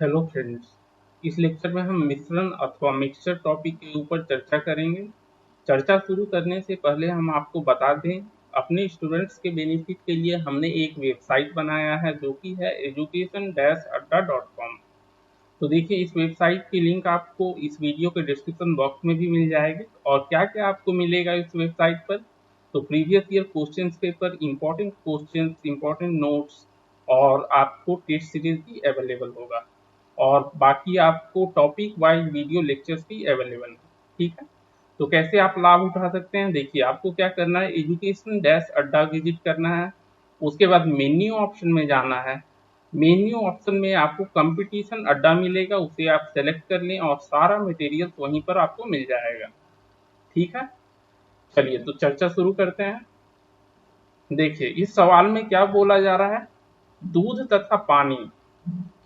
Hello friends, इस lecture में हम मिश्रण अथवा मिक्सचर टॉपिक के ऊपर चर्चा करेंगे। चर्चा शुरू करने से पहले हम आपको बता दें, अपने स्टूडेंट्स के बेनिफिट के लिए हमने एक वेबसाइट बनाया है जो कि है education-adda.com। तो देखिए, इस वेबसाइट की लिंक आपको इस वीडियो के डिस्क्रिप्शन बॉक्स में भी मिल जाएगी। और क्या क्या आपको मिलेगा इस वेबसाइट पर, तो previous year questions paper, important questions, important notes और आपको टेस्ट सीरीज भी अवेलेबल होगा। और बाकी आपको टॉपिक वाइज वीडियो लेक्चर्स भी अवेलेबल है। ठीक है, तो कैसे आप लाभ उठा सकते हैं, देखिए आपको क्या करना है, एजुकेशन डैश अड्डा विजिट करना है। उसके बाद मेन्यू ऑप्शन में जाना है। मेन्यू ऑप्शन में आपको कंपटीशन अड्डा मिलेगा, उसे आप सेलेक्ट कर लें और सारा मटेरियल वहीं पर आपको मिल जाएगा। ठीक है, चलिए तो चर्चा शुरू करते हैं। देखिए, इस सवाल में क्या बोला जा रहा है, दूध तथा पानी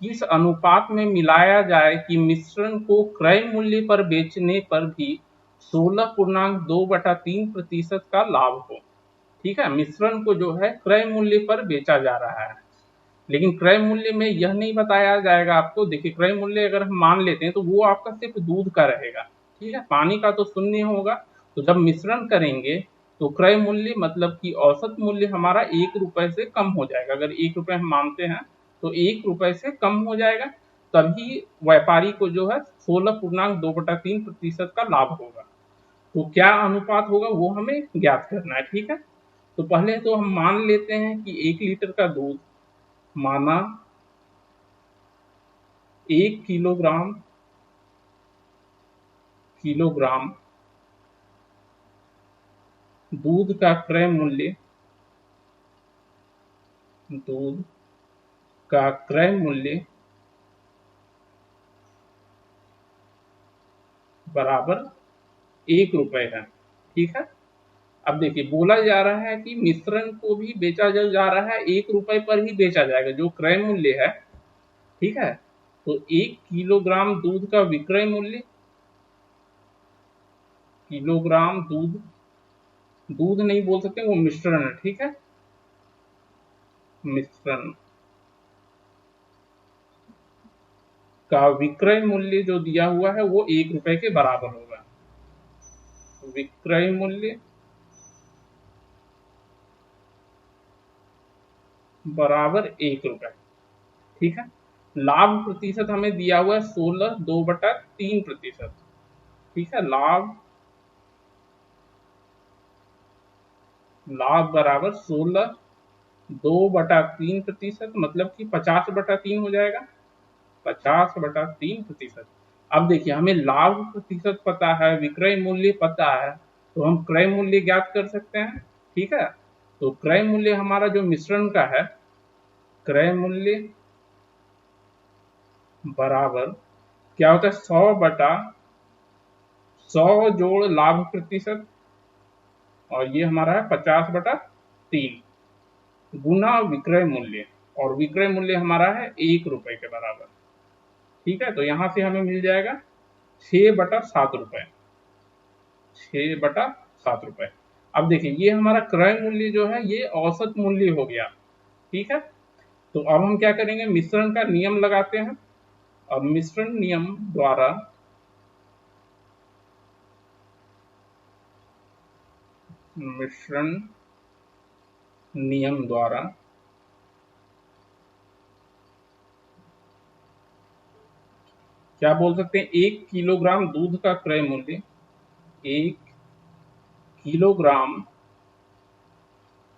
किस अनुपात में मिलाया जाए कि मिश्रण को क्रय मूल्य पर बेचने पर भी 16.2/3% का लाभ हो। ठीक है, मिश्रण को जो है क्रय मूल्य पर बेचा जा रहा है, लेकिन क्रय मूल्य में यह नहीं बताया जाएगा आपको। देखिए, क्रय मूल्य अगर हम मान लेते हैं तो वो आपका सिर्फ दूध का रहेगा। ठीक है, पानी का तो शून्य होगा। तो जब मिश्रण करेंगे तो क्रय मूल्य मतलब कि औसत मूल्य हमारा 1 रुपए से कम हो जाएगा। अगर 1 रुपए हम मानते हैं तो 1 रुपए से कम हो जाएगा, तभी व्यापारी को जो है 16.2/3% का लाभ होगा। तो क्या अनुपात होगा वो हमें ज्ञात करना है। ठीक है, तो पहले तो हम मान लेते हैं कि 1 लीटर का दूध माना 1 किलोग्राम किलोग्राम दूध का क्रय मूल्य, दूध का क्रय मूल्य बराबर 1 रुपए है। ठीक है, अब देखिए बोला जा रहा है कि मिश्रण को भी बेचा जा रहा है 1 रुपए पर ही बेचा जाएगा जो क्रय मूल्य है। ठीक है, तो 1 किलोग्राम दूध का विक्रय मूल्य, किलोग्राम दूध, दूध नहीं बोल सकते, वो मिश्रण है। ठीक है, मिश्रण का विक्रय मूल्य जो दिया हुआ है वो 1 रुपए के बराबर होगा। विक्रय मूल्य बराबर 1 रुपए। ठीक है, लाभ प्रतिशत हमें दिया हुआ है 16.2/3%। ठीक है, लाभ लाभ बराबर 16.2/3%, मतलब कि 50/3 हो जाएगा। 50/3%। अब देखिए, हमें लाभ प्रतिशत पता है, विक्रय मूल्य पता है, तो हम क्रय मूल्य ज्ञात कर सकते हैं। ठीक है, तो क्रय मूल्य हमारा जो मिश्रण का है, क्रय मूल्य बराबर क्या होता है, 100/100 जोड़ लाभ प्रतिशत, और ये हमारा है 50/3 गुना विक्रय मूल्य, और विक्रय मूल्य हमारा है 1 रुपए के बराबर। ठीक है, तो यहां से हमें मिल जाएगा 6/7 रुपए, 6/7 रुपए। अब देखिए, ये हमारा क्रय मूल्य जो है ये औसत मूल्य हो गया। ठीक है, तो अब हम क्या करेंगे, मिश्रण का नियम लगाते हैं। अब मिश्रण नियम द्वारा, मिश्रण नियम द्वारा क्या बोल सकते हैं, 1 किलोग्राम दूध का क्रय मूल्य, 1 किलोग्राम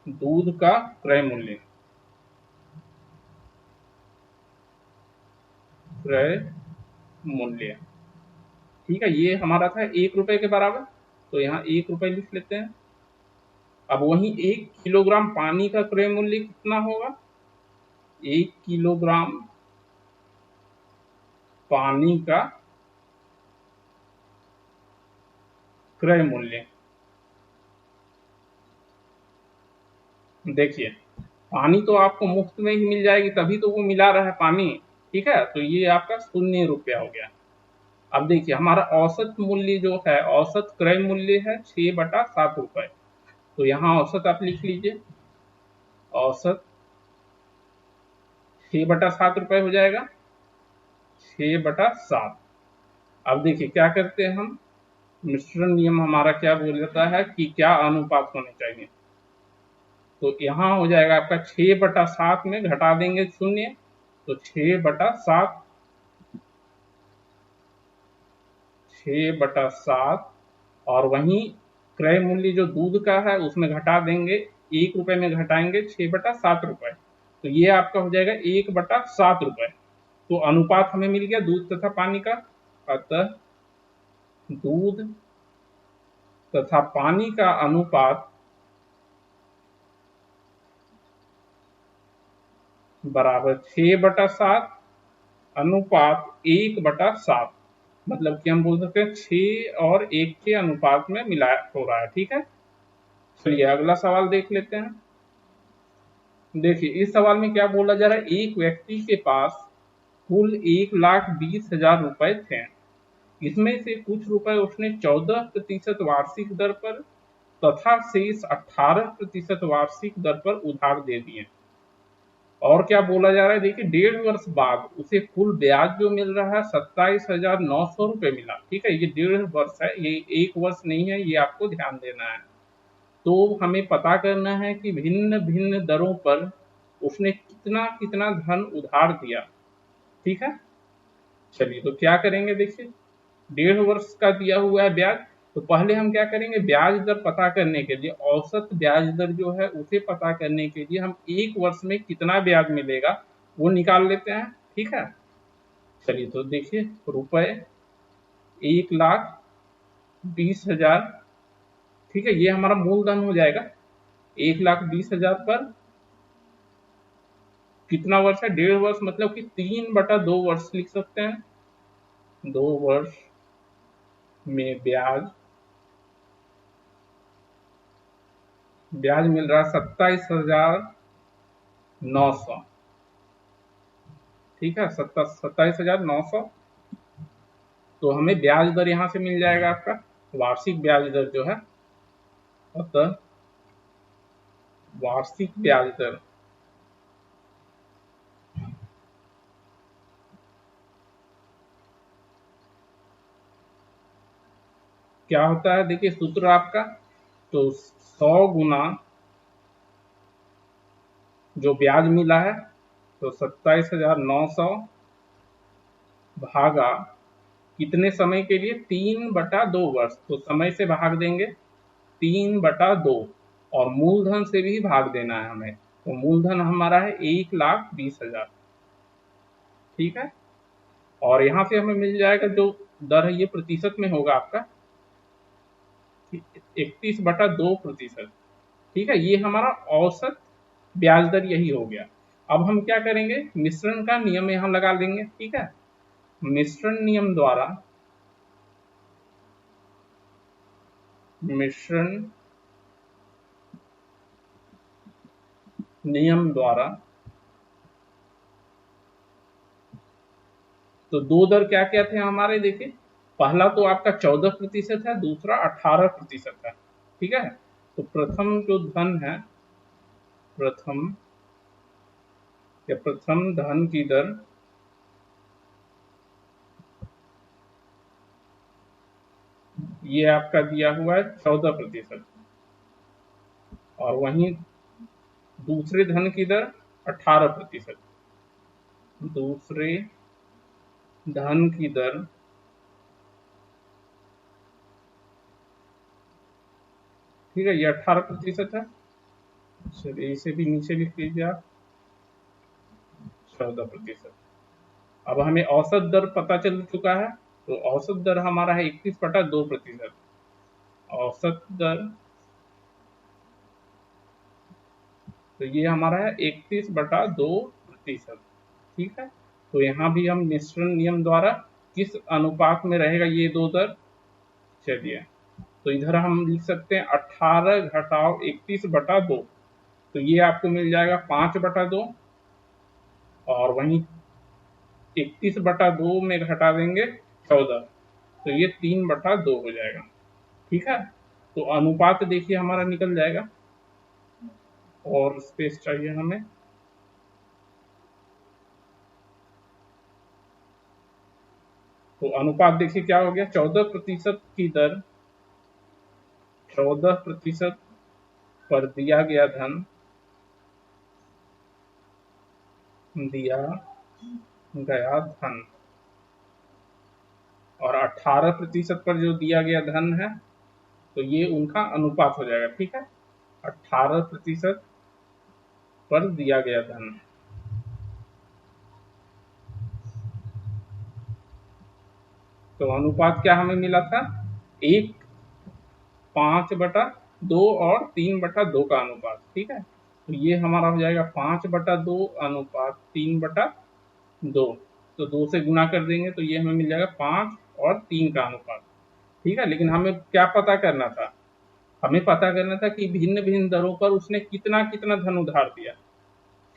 दूध का क्रय मूल्य, क्रय मूल्य। ठीक है, ये हमारा था 1 रुपए के बराबर, तो यहाँ 1 रुपए लिख लेते हैं। अब वही 1 किलोग्राम पानी का क्रय मूल्य कितना होगा, 1 किलोग्राम पानी का क्रय मूल्य। देखिए, पानी तो आपको मुफ्त में ही मिल जाएगी, तभी तो वो मिला रहा है पानी। ठीक है, तो ये आपका 0 रुपया हो गया। अब देखिए, हमारा औसत मूल्य जो है, औसत क्रय मूल्य है 6/7 रुपए। तो यहाँ औसत आप लिख लीजिए, औसत 6/7 रुपए हो जाएगा। 6/7। अब देखिए क्या करते हैं हम, मिश्रण नियम हमारा क्या बोलता है कि क्या अनुपात होने चाहिए। तो यहाँ हो जाएगा आपका 6/7 में घटा देंगे 0, तो 6/7, 6/7, और वहीं क्रय मूल्य जो दूध का है उसमें घटा देंगे, 1 रुपए में घटाएंगे 6/7 रुपए, तो ये आपका हो जाएगा 1/7 रुपए। तो अनुपात हमें मिल गया दूध तथा पानी का, अतः दूध तथा पानी का अनुपात बराबर 6/7 अनुपात 1/7, मतलब कि हम बोल सकते हैं 6 और 1 के अनुपात में मिला हो रहा है। ठीक है, चलिए अगला सवाल देख लेते हैं। देखिए इस सवाल में क्या बोला जा रहा है, एक व्यक्ति के पास कुल 1,20,000 रुपए थे, इसमें से कुछ रुपए उसने 14% वार्षिक दर पर तथा शेष 18% वार्षिक दर पर उधार दे दिए। और क्या बोला जा रहा है, देखिए 1.5 वर्ष बाद उसे कुल ब्याज जो मिल रहा है 27,900 रुपए मिला। ठीक है, ये 1.5 वर्ष है, ये 1 वर्ष नहीं है, ये आपको ध्यान देना है। तो हमें पता करना है कि भिन्न भिन्न दरों पर उसने कितना कितना धन उधार दिया। ठीक है, चलिए तो क्या करेंगे, देखिए 1.5 वर्ष का दिया हुआ है ब्याज, तो पहले हम क्या करेंगे, ब्याज दर पता करने के लिए, औसत ब्याज दर जो है उसे पता करने के लिए हम 1 वर्ष में कितना ब्याज मिलेगा वो निकाल लेते हैं। ठीक है, चलिए तो देखिए रुपए 1,20,000, ठीक है, ये हमारा मूलधन हो जाएगा। 1,20,000 पर कितना वर्ष है, 1.5 वर्ष, मतलब कि 3/2 वर्ष लिख सकते हैं। 2 वर्ष में ब्याज ब्याज मिल रहा है 27,900। ठीक है, 27,900, तो हमें ब्याज दर यहां से मिल जाएगा आपका वार्षिक ब्याज दर जो है, अतः वार्षिक ब्याज दर क्या होता है, देखिए सूत्र आपका, तो 100 गुना जो ब्याज मिला है, तो 27,900 भागा कितने समय के लिए, 3/2 वर्ष, तो समय से भाग देंगे 3/2, और मूलधन से भी भाग देना है हमें, तो मूलधन हमारा है 1,20,000। ठीक है, और यहाँ से हमें मिल जाएगा जो दर है ये प्रतिशत में होगा आपका 31/2%। ठीक है, ये हमारा औसत ब्याज दर यही हो गया। अब हम क्या करेंगे, मिश्रण का नियम यहाँ लगा लेंगे। ठीक है, मिश्रण नियम द्वारा मिश्रण नियम द्वारा तो दो दर क्या क्या थे हमारे, देखिए पहला तो आपका 14% है, दूसरा 18% है। ठीक है, तो प्रथम जो धन है, प्रथम या प्रथम धन की दर ये आपका दिया हुआ है 14%, और वहीं दूसरे धन की दर 18%। दूसरे धन की दर ठीक है, ये 18% है। चलिए इसे भी नीचे लिख लीजिए आप, 14%। अब हमें औसत दर पता चल चुका है, तो औसत दर हमारा है 31/2%। औसत दर तो ये हमारा है 31/2%। ठीक है, तो यहाँ भी हम मिश्रण नियम द्वारा किस अनुपात में रहेगा ये दो दर, चलिए तो इधर हम लिख सकते हैं 18 घटाव 31/2, तो ये आपको मिल जाएगा 5/2, और वहीं 31/2 में घटा देंगे 14, तो ये 3/2 हो जाएगा। ठीक है, तो अनुपात देखिए हमारा निकल जाएगा, और स्पेस चाहिए हमें, तो अनुपात देखिए क्या हो गया, 14% की दर, 14% पर दिया गया धन, दिया गया धन, और 18% पर जो दिया गया धन है, तो ये उनका अनुपात हो जाएगा। ठीक है, 18% पर दिया गया धन। तो अनुपात क्या हमें मिला था, 1:5/2 और 3/2 का अनुपात। ठीक है, तो ये हमारा हो जाएगा 5/2 अनुपात 3/2। तो 2 से गुना कर देंगे तो ये हमें मिल जाएगा 5 और 3 का अनुपात। ठीक है, लेकिन हमें क्या पता करना था, हमें पता करना था कि भिन्न भिन्न दरों पर उसने कितना कितना धन उधार दिया।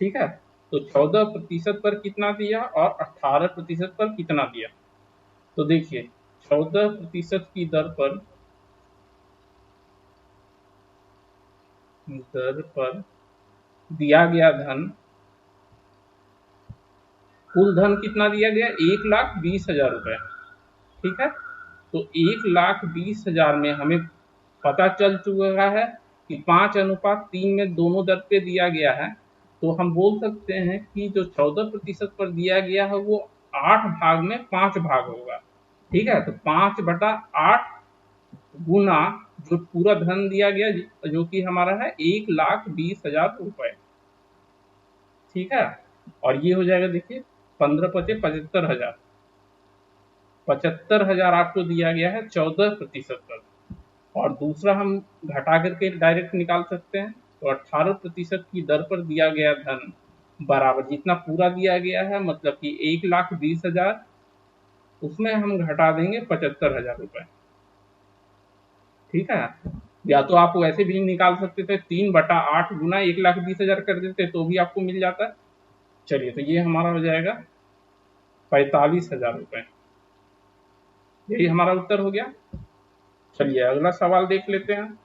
ठीक है, तो 14% पर कितना दिया और 18% पर कितना दिया। तो देखिए 14% की दर पर दिया गया धन, कुल धन कितना दिया गया, 1,20,000 रुपए। ठीक है, तो 1,20,000 में हमें पता चल चुका है कि 5:3 में दोनों दर पे दिया गया है। तो हम बोल सकते हैं कि जो 14% पर दिया गया है वो 8 भाग में 5 भाग होगा। ठीक है, तो 5/8 गुना जो पूरा धन दिया गया, जो कि हमारा है 1,20,000 रुपए। ठीक है, और ये हो जाएगा देखिए 15×5 = 75,000। 75,000 आपको दिया गया है 14% पर। और दूसरा हम घटा करके डायरेक्ट निकाल सकते हैं। तो 18% की दर पर दिया गया धन बराबर जितना पूरा दिया गया है, मतलब कि 1,20,000, उसमें हम घटा देंगे 75,000 रुपए। ठीक है, या तो आप वैसे भी निकाल सकते थे, 3/8 गुना 1,20,000 कर देते तो भी आपको मिल जाता। चलिए, तो ये हमारा हो जाएगा 45,000 रुपए। यही हमारा उत्तर हो गया। चलिए अगला सवाल देख लेते हैं।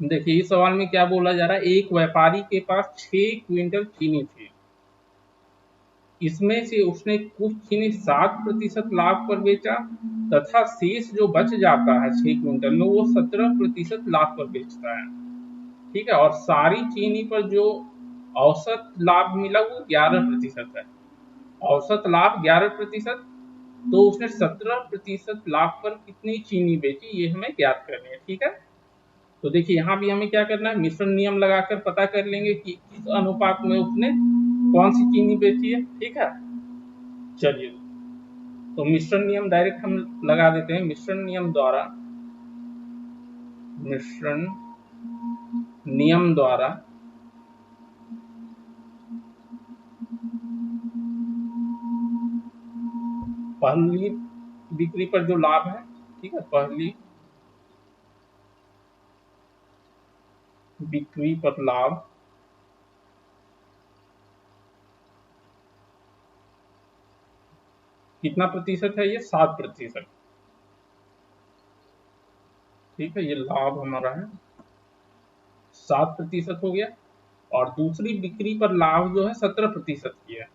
देखिए इस सवाल में क्या बोला जा रहा है, एक व्यापारी के पास 6 क्विंटल चीनी थी। इसमें से उसने कुछ चीनी 7% लाभ पर बेचा तथा शेष जो बच जाता है 6 क्विंटल में वो 17% लाभ पर बेचता है। ठीक है, और सारी चीनी पर जो औसत लाभ मिला वो 11% है। औसत लाभ 11%, तो उसने 17% लाभ पर कितनी चीनी बेची, ये हमें ज्ञात करनी है। ठीक है, तो देखिए यहाँ भी हमें क्या करना है, मिश्रण नियम लगाकर पता कर लेंगे कि किस अनुपात में उसने कौन सी चीनी बेची है। ठीक है, चलिए तो मिश्रण नियम डायरेक्ट हम लगा देते हैं। मिश्रण नियम द्वारा पहली बिक्री पर जो लाभ है, ठीक है, पहली बिक्री पर लाभ कितना प्रतिशत है, ये 7%। ठीक है, ये लाभ हमारा है 7% हो गया। और दूसरी बिक्री पर लाभ जो है 17% की है।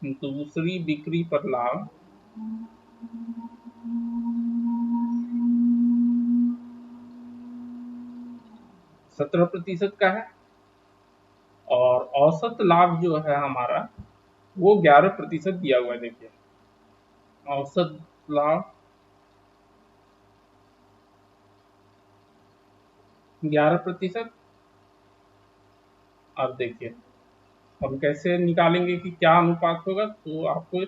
दूसरी बिक्री पर लाभ 17% का है। और औसत लाभ जो है हमारा वो 11% दिया हुआ है। देखिए औसत लाभ 11%। अब देखिए हम कैसे निकालेंगे कि क्या अनुपात होगा, तो आपको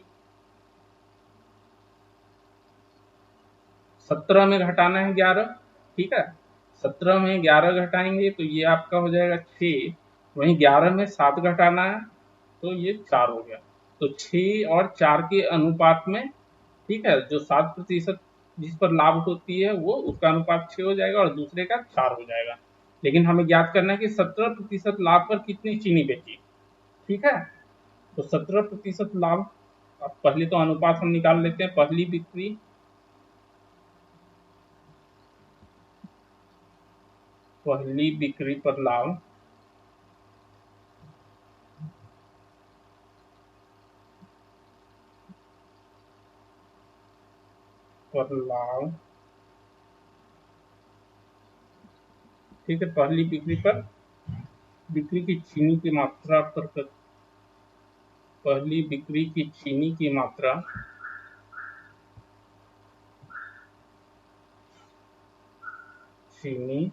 17 में घटाना है 11। ठीक है, 17 में 11 घटाएंगे तो ये आपका हो जाएगा 6। वहीं 11 में 7 घटाना है तो ये 4 हो गया। तो 6 और 4 के अनुपात में, ठीक है, जो 7% जिस पर लाभ होती है वो उसका अनुपात 6 हो जाएगा और दूसरे का 4 हो जाएगा। लेकिन हमें ज्ञात करना है कि 17% लाभ पर कितनी चीनी बेची। ठीक है, तो 17% लाभ, अब पहले तो अनुपात हम निकाल लेते हैं। पहली बिक्री पर लाभ पर लाभ, ठीक है, पहली बिक्री पर बिक्री की चीनी की मात्रा पर पहली बिक्री की चीनी की मात्रा चीनी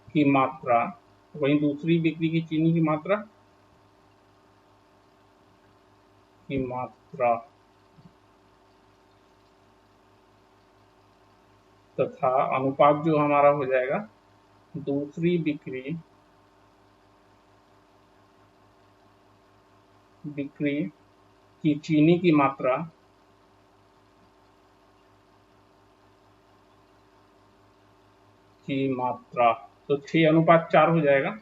की मात्रा, वहीं दूसरी बिक्री की चीनी की मात्रा तथा अनुपात जो हमारा हो जाएगा दूसरी बिक्री की चीनी की मात्रा तो 6:4 हो जाएगा,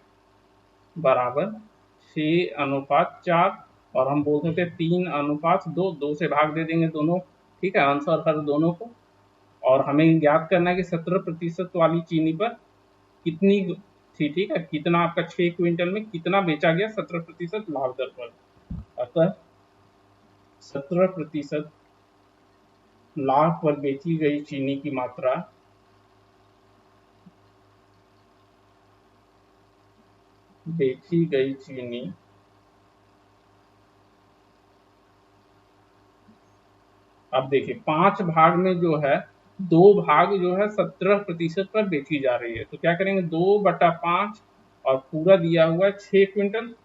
बराबर 6:4, और हम बोल सकते हैं 3:2, 2 से भाग दे देंगे दोनों, ठीक है, आंसर हर दोनों को। और हमें ज्ञात करना है कि 17% वाली चीनी पर कितनी थी, ठीक है, कितना आपका 6 क्विंटल में कितना बेचा गया 17% लाभ दर पर। अतः 17% लाभ पर बेची गई चीनी की मात्रा बेची गई चीनी अब देखिए 5 भाग में जो है 2 भाग जो है 17% पर बेची जा रही है, तो क्या करेंगे 2/5 और पूरा दिया हुआ है 6 क्विंटल,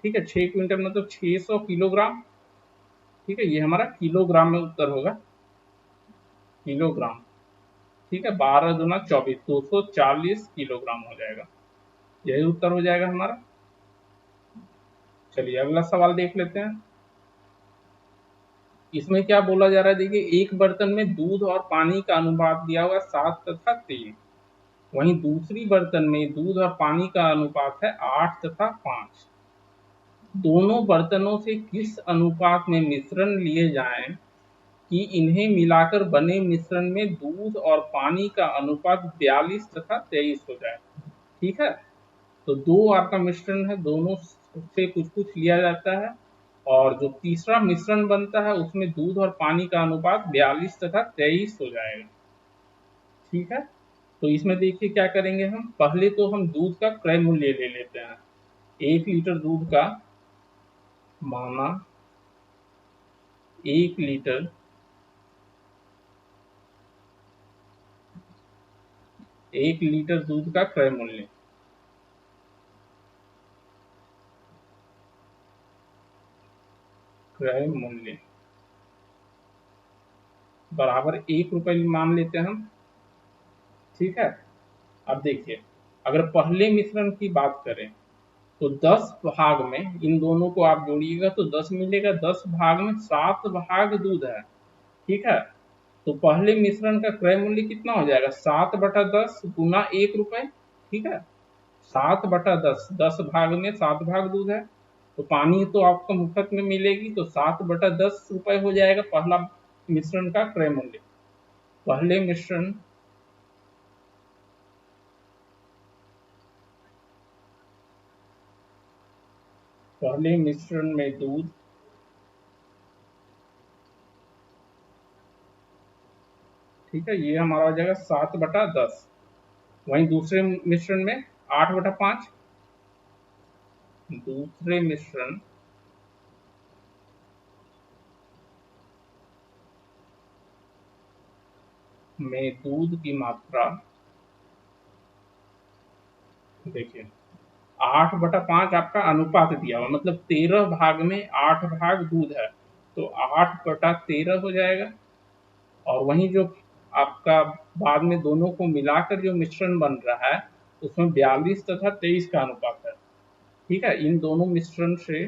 ठीक है, 6 क्विंटल मतलब 600 किलोग्राम, ठीक है, ये हमारा किलोग्राम में उत्तर होगा, किलोग्राम, ठीक है, 12×2 = 24, 240 किलोग्राम हो जाएगा, यही उत्तर हो जाएगा हमारा। चलिए अगला सवाल देख लेते हैं। इसमें क्या बोला जा रहा है, देखिए एक बर्तन में दूध और पानी का अनुपात दिया हुआ है 7 तथा 3, वहीं दूसरी बर्तन में दूध और पानी का अनुपात है 8 तथा 5। दोनों बर्तनों से किस अनुपात में मिश्रण लिए जाएं कि इन्हें मिलाकर बने मिश्रण में दूध और पानी का अनुपात 42 तथा 23 हो जाए, ठीक है, तो दो आपका मिश्रण है, दोनों से कुछ कुछ लिया जाता है, और जो तीसरा मिश्रण बनता है उसमें दूध और पानी का अनुपात 42 तथा 23 हो जाएगा, ठीक है। तो इसमें देखिए क्या करेंगे, हम पहले तो हम दूध का क्रय मूल्य ले लेते हैं। 1 लीटर दूध का, माना 1 लीटर 1 लीटर दूध का क्रय मूल्य बराबर 1 रुपए मान लेते हैं हम, ठीक है। अब देखिए अगर पहले मिश्रण की बात करें तो 10 भाग में इन दोनों को आप जोड़िएगा तो 10 मिलेगा, 10 भाग में 7 भाग दूध है, ठीक है, तो पहले मिश्रण का क्रय मूल्य कितना हो जाएगा 7/10 गुना 1 रुपए, ठीक है, 7/10, 10 भाग में 7 भाग दूध है, तो पानी तो आपको मुफ्त में मिलेगी, तो 7/10 रुपए हो जाएगा पहला मिश्रण का क्रय मूल्य। पहले मिश्रण पहले मिश्रण में दूध, ठीक है, ये हमारा हो जाएगा 7/10, वहीं दूसरे मिश्रण में 8/5, दूसरे मिश्रण में दूध की मात्रा, देखिए 8/5 आपका अनुपात दिया हुआ, मतलब 13 भाग में 8 भाग दूध है, तो 8/13 हो जाएगा, और वहीं जो आपका बाद में दोनों को मिलाकर जो मिश्रण बन रहा है उसमें 42 तथा 23 का अनुपात है, ठीक है, इन दोनों मिश्रण से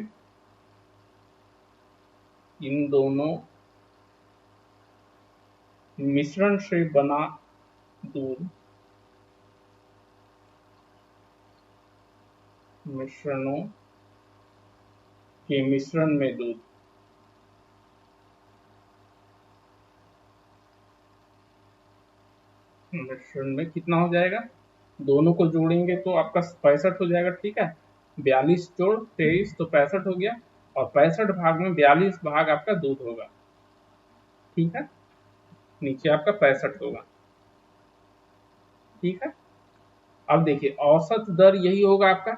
बना दूध, मिश्रणों के मिश्रण में कितना हो जाएगा, दोनों को जोड़ेंगे तो आपका 65 हो जाएगा, ठीक है, 42 जोड़ 23 तो 65 हो गया, और 65 भाग में 42 भाग आपका दूध होगा, ठीक है। नीचे आपका 65 होगा। ठीक है, अब देखिए औसत दर यही होगा आपका,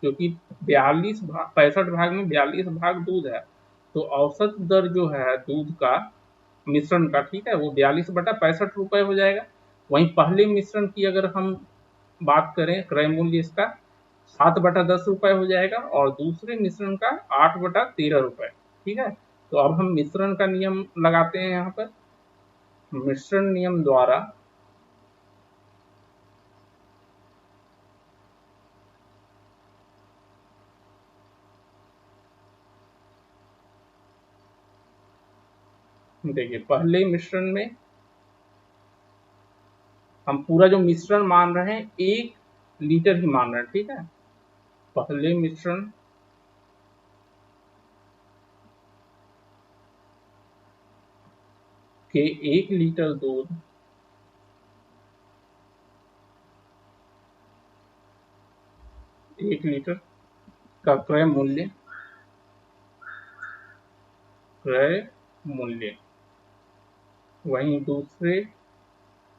क्योंकि 65 भाग में 42 भाग दूध है, तो औसत दर जो है दूध का मिश्रण का, ठीक है, वो 42/65 रुपए हो जाएगा। वहीं पहले मिश्रण की अगर हम बात करें, क्रय मूल्य इसका 7/10 रुपए हो जाएगा और दूसरे मिश्रण का 8/13 रुपए। ठीक है, तो अब हम मिश्रण का नियम लगाते हैं यहाँ पर। मिश्रण नियम द्वारा देखिए, पहले मिश्रण में हम पूरा जो मिश्रण मान रहे हैं 1 लीटर ही मान रहे हैं। ठीक है, पहले मिश्रण के 1 लीटर दूध 1 लीटर का क्रय मूल्य वहीं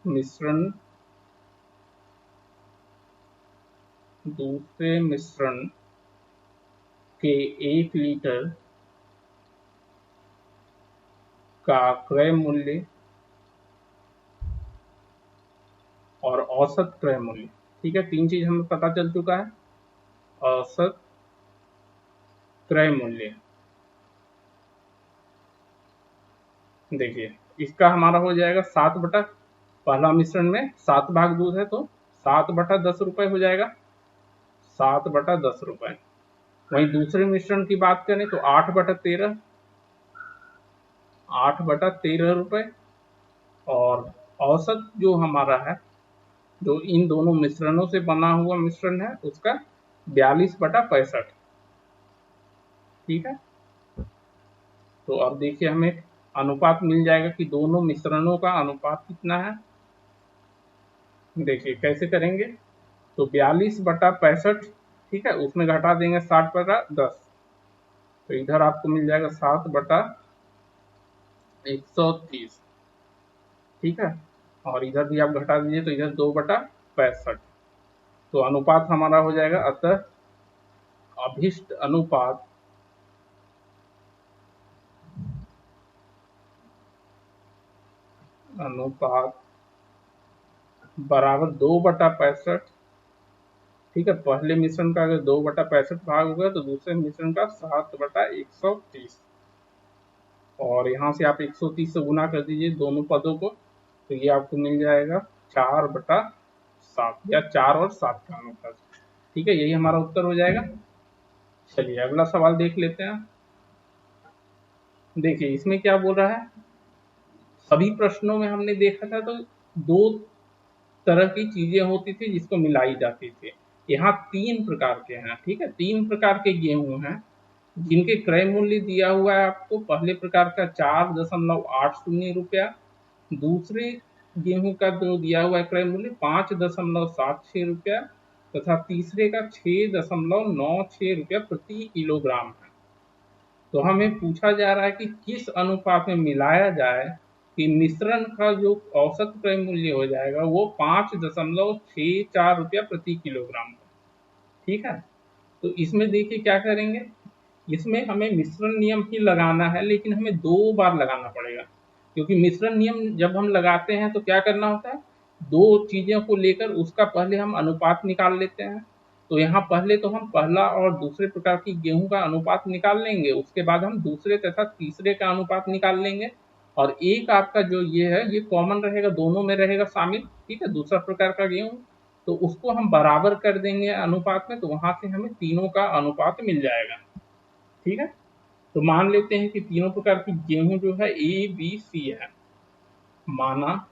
मिश्रण दूसरे मिश्रण के 1 लीटर का क्रय मूल्य और औसत क्रय मूल्य। ठीक है, 3 चीज हमें पता चल चुका है। औसत क्रय मूल्य, देखिए इसका हमारा हो जाएगा 7 पहला मिश्रण में 7 भाग दूध है, तो 7/10 रुपए हो जाएगा, 7/10 रुपए। वहीं दूसरे मिश्रण की बात करें तो 8/13 रुपए। और औसत जो हमारा है, जो इन दोनों मिश्रणों से बना हुआ मिश्रण है, उसका 42/65। ठीक है, तो अब देखिए हमें अनुपात मिल जाएगा कि दोनों मिश्रणों का अनुपात कितना है। देखिए कैसे करेंगे, तो 42/65, ठीक है, उसमें घटा देंगे 60/10, तो इधर आपको मिल जाएगा 7/130। ठीक है, और इधर भी आप घटा दीजिए तो इधर 2/65, तो अनुपात हमारा हो जाएगा। अतः अभिष्ट अनुपात बराबर 2/65। ठीक है, पहले मिश्रण का अगर 2/65 भाग होगा तो दूसरे मिश्रण का 7/130, और यहाँ से आप 130 से गुना कर दीजिए दोनों पदों को, तो ये आपको मिल जाएगा 4/7 या 4 और 7 का अनुपात। ठीक है, यही हमारा उत्तर हो जाएगा। चलिए अगला सवाल देख लेते हैं। देखिए इसमें क्या बोल रहा है, सभी प्रश्नों में हमने देखा था तो 2 तरह की चीजें होती थी जिसको मिलाई जाती थी। यहाँ 3 प्रकार के हैं। ठीक है, 3 प्रकार के गेहूं हैं जिनके क्रय मूल्य दिया हुआ है आपको। पहले प्रकार का 4.80 रुपया, दूसरे गेहूं का जो दिया हुआ है क्रय मूल्य 5.76 रुपया, तथा तीसरे का 6.96 रुपया प्रति किलोग्राम है। तो हमें पूछा जा रहा है कि किस अनुपात में मिलाया जाए कि मिश्रण का जो औसत क्रय मूल्य हो जाएगा वो 5.64 रुपया प्रति किलोग्राम है। ठीक है, तो इसमें देखिए क्या करेंगे, इसमें हमें मिश्रण नियम ही लगाना है, लेकिन हमें 2 बार लगाना पड़ेगा, क्योंकि मिश्रण नियम जब हम लगाते हैं तो क्या करना होता है, 2 चीजों को लेकर उसका पहले हम अनुपात निकाल लेते हैं। तो यहाँ पहले तो हम पहला और दूसरे प्रकार की गेहूं का अनुपात निकाल लेंगे, उसके बाद हम दूसरे तथा तीसरे का अनुपात निकाल लेंगे, और एक आपका जो ये है ये कॉमन रहेगा, दोनों में रहेगा शामिल। ठीक है, दूसरा प्रकार का गेहूं, तो उसको हम बराबर कर देंगे अनुपात में, तो वहां से हमें तीनों का अनुपात मिल जाएगा। ठीक है, तो मान लेते हैं कि तीनों प्रकार की गेहूं जो है ए बी सी है। माना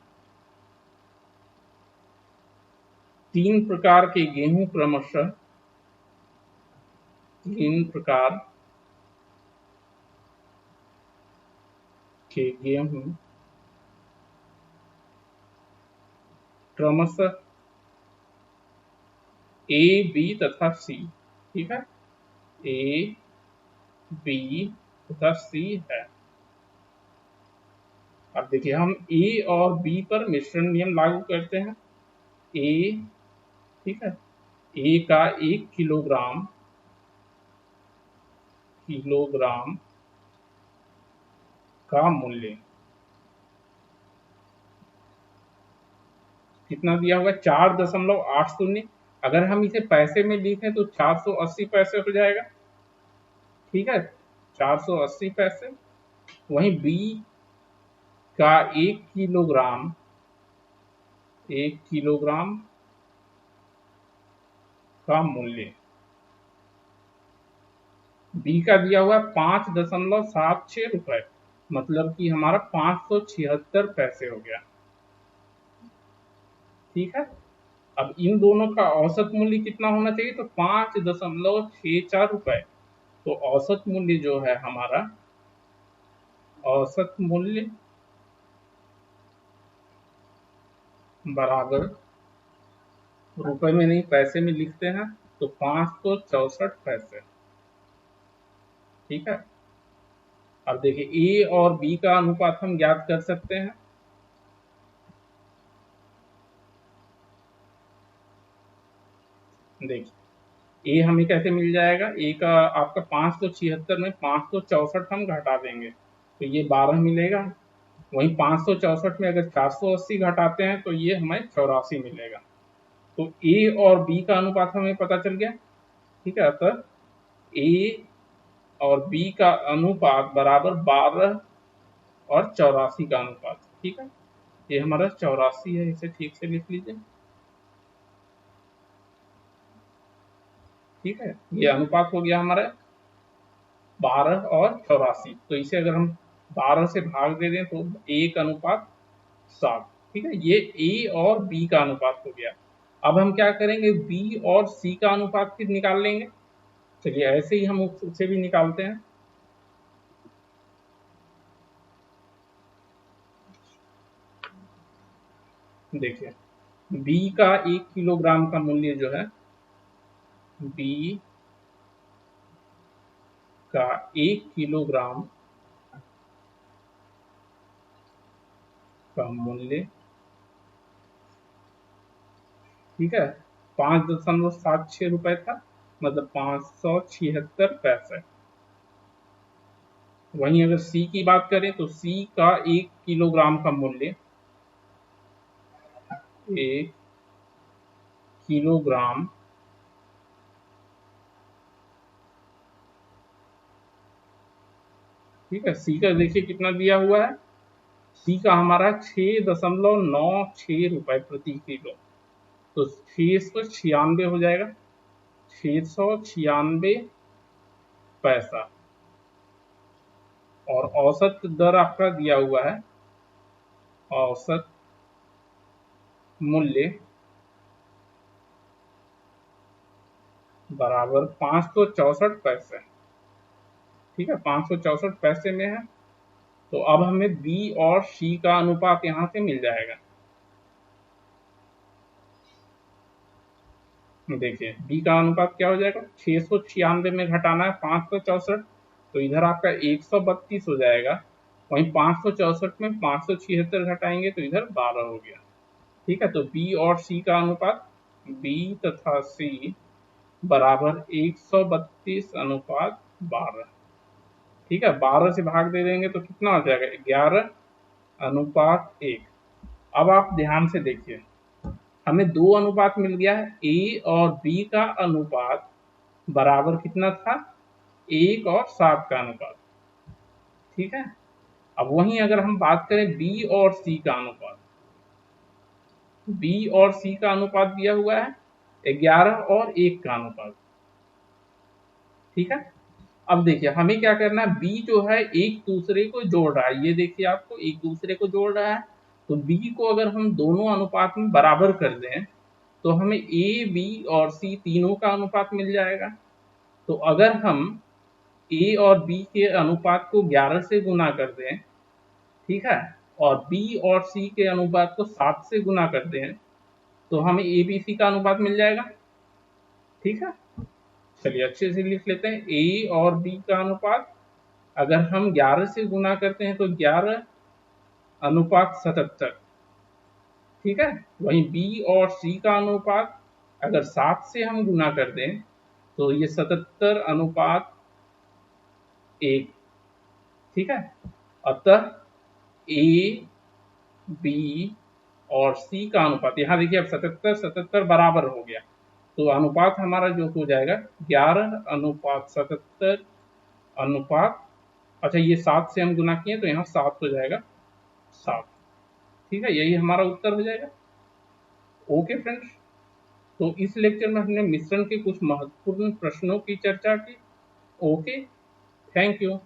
3 प्रकार के गेहूं क्रमशः 3 प्रकार के गेहूं क्रमशः ए बी तथा सी। ठीक है, ए बी तथा सी है। अब देखिए हम ए और बी पर मिश्रण नियम लागू करते हैं। ए, ठीक है, ए का 1 किलोग्राम का मूल्य कितना दिया होगा, 4.80। अगर हम इसे पैसे में लिखें तो 480 पैसे हो जाएगा। ठीक है, 480 पैसे। वहीं बी का 1 किलोग्राम का मूल्य, बी का दिया हुआ 5.76 रुपए, मतलब कि हमारा 576 पैसे हो गया। ठीक है, अब इन दोनों का औसत मूल्य कितना होना चाहिए, तो 5.64 रुपए। तो औसत मूल्य जो है हमारा, औसत मूल्य बराबर, रुपए में नहीं पैसे में लिखते हैं, तो 564 पैसे। ठीक है, अब देखिए ए और बी का अनुपात हम ज्ञात कर सकते हैं। देखिए ए हमें कैसे मिल जाएगा, ए का आपका 576 में 564 हम घटा देंगे तो ये 12 मिलेगा। वहीं 564 में अगर 480 घटाते हैं तो ये हमें 84 मिलेगा। तो ए और बी का अनुपात हमें पता चल गया। ठीक है, अतः ए और बी का अनुपात बराबर 12 और 84 का अनुपात। ठीक है, ये हमारा 84 है, इसे ठीक से लिख लीजिए। ठीक है, ये अनुपात हो गया हमारा 12 और 84। तो इसे अगर हम 12 से भाग दे दें तो 1:7। ठीक है, ये ए और बी का अनुपात हो गया। अब हम क्या करेंगे, बी और सी का अनुपात फिर निकाल लेंगे। चलिए ऐसे ही हम उसे भी निकालते हैं। देखिए बी का 1 किलोग्राम का मूल्य जो है, बी का 1 किलोग्राम का मूल्य, ठीक है, 5.76 रुपए था, मतलब 576 पैसे। वहीं अगर सी की बात करें तो सी का 1 किलोग्राम का मूल्य, 1 किलोग्राम ठीक है, सी का देखिए कितना दिया हुआ है, सी का हमारा 6.96 रुपए प्रति किलो। तो 696 हो जाएगा, 696 पैसा। और औसत दर आपका दिया हुआ है, औसत मूल्य बराबर 564 पैसे। ठीक है, 564 पैसे में है। तो अब हमें बी और सी का अनुपात यहाँ से मिल जाएगा। देखिए बी का अनुपात क्या हो जाएगा, 696 में घटाना है 564, तो इधर आपका 132 हो जाएगा। वहीं 564 में 576 घटाएंगे तो इधर 12 हो गया। ठीक है, तो बी और सी का अनुपात, बी तथा सी बराबर 132:12। ठीक है, 12 से भाग दे देंगे तो कितना हो जाएगा, 11:1। अब आप ध्यान से देखिए, हमें दो अनुपात मिल गया है, ए और बी का अनुपात बराबर कितना था, 1:7 का अनुपात। ठीक है, अब वहीं अगर हम बात करें बी और सी का अनुपात, बी और सी का अनुपात दिया हुआ है 11:1 का अनुपात। ठीक है, अब देखिए हमें क्या करना है, बी जो है एक दूसरे को जोड़ रहा है, ये देखिए आपको एक दूसरे को जोड़ रहा है। तो बी को अगर हम दोनों अनुपात में बराबर कर दें तो हमें ए बी और सी तीनों का अनुपात मिल जाएगा। तो अगर हम ए और बी के अनुपात को 11 से गुना कर दें, ठीक है, और बी और सी के अनुपात को 7 से गुना कर दें तो हमें ए बी सी का अनुपात मिल जाएगा। ठीक है, चलिए अच्छे से लिख लेते हैं, ए और बी का अनुपात अगर हम 11 से गुना करते हैं तो 11 अनुपात 77, ठीक है। वहीं बी और सी का अनुपात अगर 7 से हम गुना कर दें तो ये 77 अनुपात 1, ठीक है। अतः ए, बी और सी का अनुपात, यहाँ देखिए अब 77 77 बराबर हो गया, तो अनुपात हमारा जो हो जाएगा 11 अनुपात 77 अनुपात, अच्छा ये 7 से हम गुना किए तो यहाँ 7 हो जाएगा 7, ठीक है। यही हमारा उत्तर हो जाएगा। ओके फ्रेंड्स, तो इस लेक्चर में हमने मिश्रण के कुछ महत्वपूर्ण प्रश्नों की चर्चा की। Okay, thank you.